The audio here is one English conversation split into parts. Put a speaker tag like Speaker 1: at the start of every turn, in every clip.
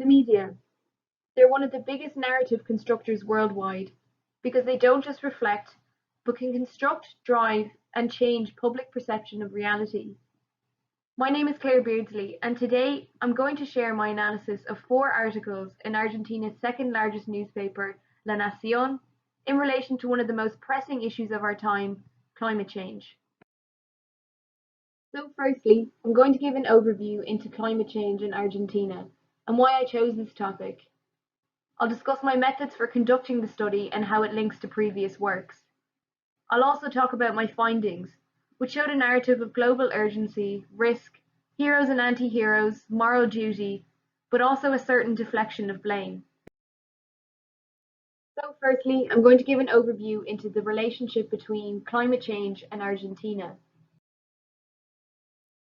Speaker 1: The media. They're one of the biggest narrative constructors worldwide because they don't just reflect, but can construct, drive, and change public perception of reality. My name is Claire Beardsley, and today I'm going to share my analysis of 4 articles in Argentina's second largest newspaper, La Nación, in relation to one of the most pressing issues of our time, climate change. So firstly, I'm going to give an overview into climate change in Argentina and why I chose this topic. I'll discuss my methods for conducting the study and how it links to previous works. I'll also talk about my findings, which showed a narrative of global urgency, risk, heroes and anti-heroes, moral duty, but also a certain deflection of blame. So firstly, I'm going to give an overview into the relationship between climate change and Argentina.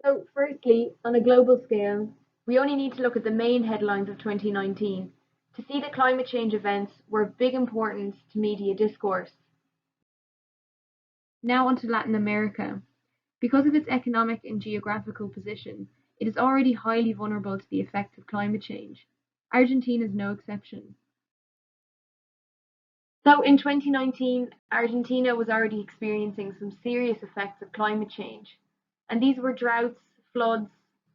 Speaker 1: So firstly, on a global scale, we only need to look at the main headlines of 2019 to see that climate change events were of big importance to media discourse. Now onto Latin America. Because of its economic and geographical position, it is already highly vulnerable to the effects of climate change. Argentina is no exception. So in 2019, Argentina was already experiencing some serious effects of climate change, and these were droughts, floods,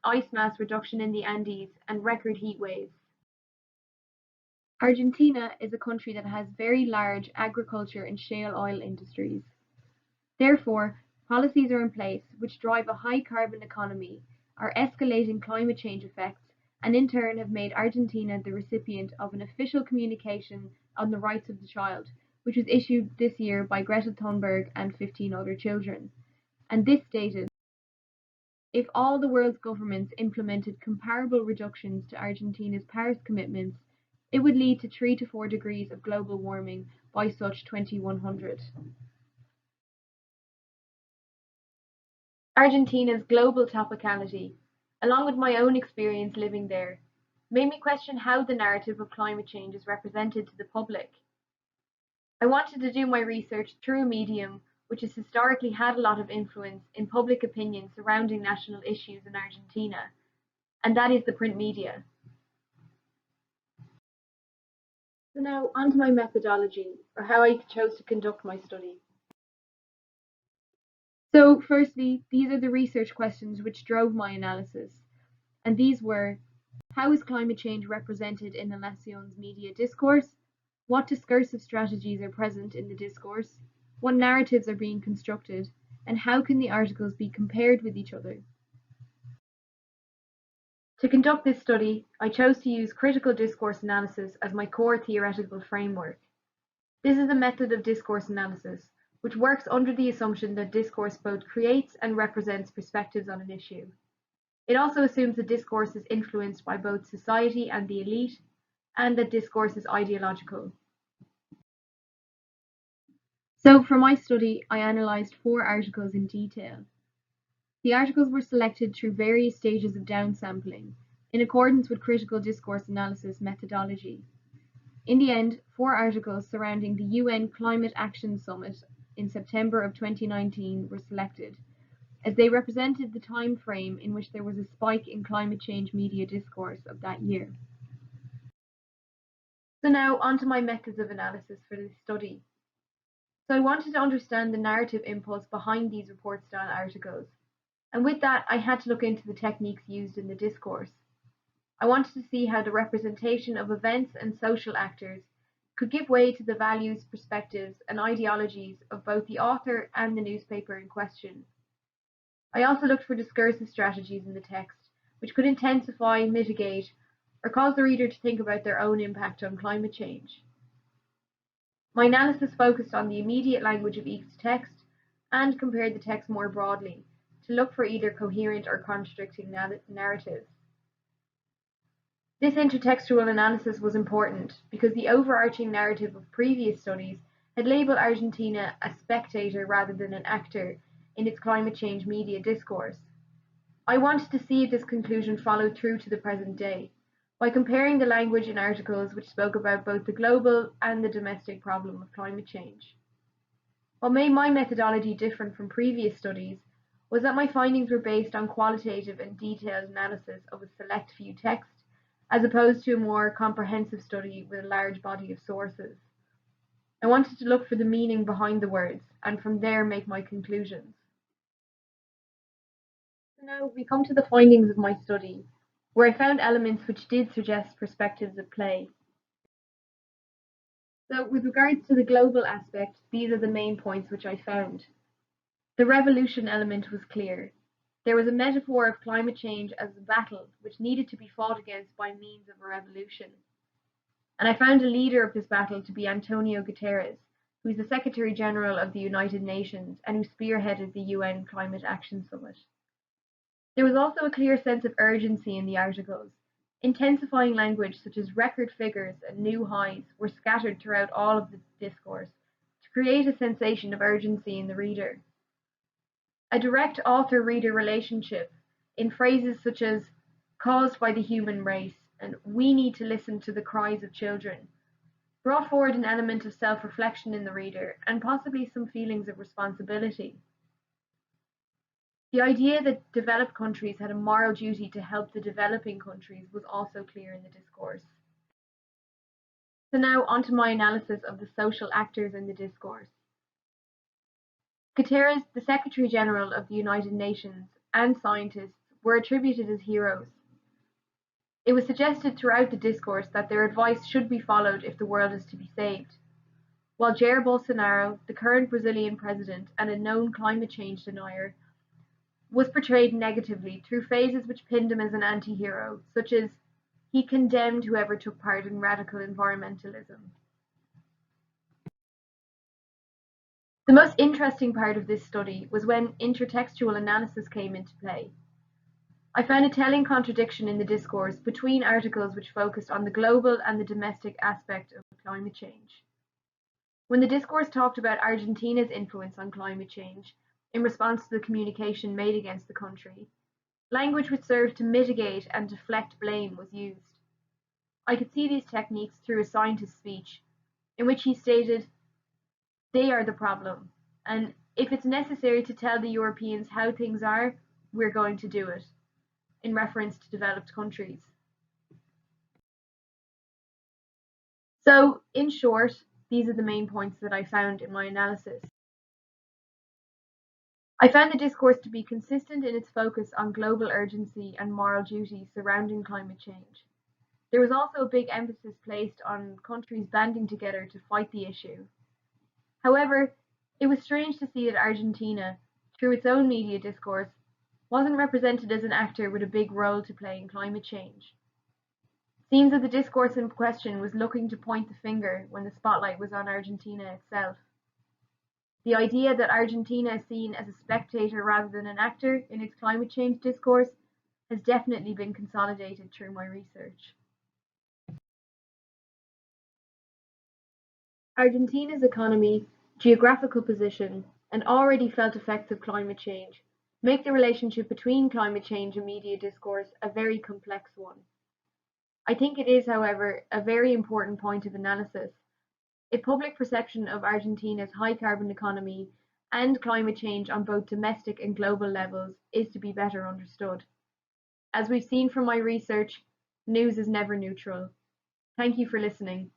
Speaker 1: ice mass reduction in the Andes, and record heat waves. Argentina is a country that has very large agriculture and shale oil industries. Therefore, policies are in place which drive a high carbon economy, are escalating climate change effects, and in turn have made Argentina the recipient of an official communication on the rights of the child, which was issued this year by Greta Thunberg and 15 other children. And this stated, if all the world's governments implemented comparable reductions to Argentina's Paris commitments, it would lead to 3 to 4 degrees of global warming by such 2100. Argentina's global topicality, along with my own experience living there, made me question how the narrative of climate change is represented to the public. I wanted to do my research through a medium which has historically had a lot of influence in public opinion surrounding national issues in Argentina, and that is the print media. So now onto my methodology, or how I chose to conduct my study. So firstly, these are the research questions which drove my analysis, and these were: how is climate change represented in the Nación's media discourse? What discursive strategies are present in the discourse? What narratives are being constructed? And how can the articles be compared with each other? To conduct this study, I chose to use critical discourse analysis as my core theoretical framework. This is a method of discourse analysis which works under the assumption that discourse both creates and represents perspectives on an issue. It also assumes that discourse is influenced by both society and the elite, and that discourse is ideological. So for my study, I analysed 4 articles in detail. The articles were selected through various stages of downsampling, in accordance with critical discourse analysis methodology. In the end, 4 articles surrounding the UN Climate Action Summit in September of 2019 were selected, as they represented the time frame in which there was a spike in climate change media discourse of that year. So now onto my methods of analysis for this study. So I wanted to understand the narrative impulse behind these report-style articles, and with that I had to look into the techniques used in the discourse. I wanted to see how the representation of events and social actors could give way to the values, perspectives, and ideologies of both the author and the newspaper in question. I also looked for discursive strategies in the text, which could intensify, mitigate, or cause the reader to think about their own impact on climate change. My analysis focused on the immediate language of each text and compared the text more broadly to look for either coherent or contradicting narratives. This intertextual analysis was important because the overarching narrative of previous studies had labelled Argentina a spectator rather than an actor in its climate change media discourse. I wanted to see if this conclusion followed through to the present day by comparing the language in articles which spoke about both the global and the domestic problem of climate change. What made my methodology different from previous studies was that my findings were based on qualitative and detailed analysis of a select few texts as opposed to a more comprehensive study with a large body of sources. I wanted to look for the meaning behind the words and from there make my conclusions. So now we come to the findings of my study, where I found elements which did suggest perspectives at play. So with regards to the global aspect, these are the main points which I found. The revolution element was clear. There was a metaphor of climate change as a battle which needed to be fought against by means of a revolution. And I found a leader of this battle to be Antonio Guterres, who is the Secretary General of the United Nations and who spearheaded the UN Climate Action Summit. There was also a clear sense of urgency in the articles. Intensifying language such as record figures and new highs were scattered throughout all of the discourse to create a sensation of urgency in the reader. A direct author-reader relationship in phrases such as caused by the human race and we need to listen to the cries of children brought forward an element of self-reflection in the reader and possibly some feelings of responsibility. The idea that developed countries had a moral duty to help the developing countries was also clear in the discourse. So now onto my analysis of the social actors in the discourse. Guterres, the Secretary General of the United Nations, and scientists were attributed as heroes. It was suggested throughout the discourse that their advice should be followed if the world is to be saved. While Jair Bolsonaro, the current Brazilian president and a known climate change denier, was portrayed negatively through phases which pinned him as an anti-hero, such as he condemned whoever took part in radical environmentalism. The most interesting part of this study was when intertextual analysis came into play. I found a telling contradiction in the discourse between articles which focused on the global and the domestic aspect of climate change. When the discourse talked about Argentina's influence on climate change, in response to the communication made against the country, language which served to mitigate and deflect blame was used. I could see these techniques through a scientist's speech, in which he stated, "They are the problem, and if it's necessary to tell the Europeans how things are, we're going to do it," in reference to developed countries. So, in short, these are the main points that I found in my analysis. I found the discourse to be consistent in its focus on global urgency and moral duty surrounding climate change. There was also a big emphasis placed on countries banding together to fight the issue. However, it was strange to see that Argentina, through its own media discourse, wasn't represented as an actor with a big role to play in climate change. It seems that the discourse in question was looking to point the finger when the spotlight was on Argentina itself. The idea that Argentina is seen as a spectator rather than an actor in its climate change discourse has definitely been consolidated through my research. Argentina's economy, geographical position, and already felt effects of climate change make the relationship between climate change and media discourse a very complex one. I think it is, however, a very important point of analysis if public perception of Argentina's high carbon economy and climate change on both domestic and global levels is to be better understood. As we've seen from my research, news is never neutral. Thank you for listening.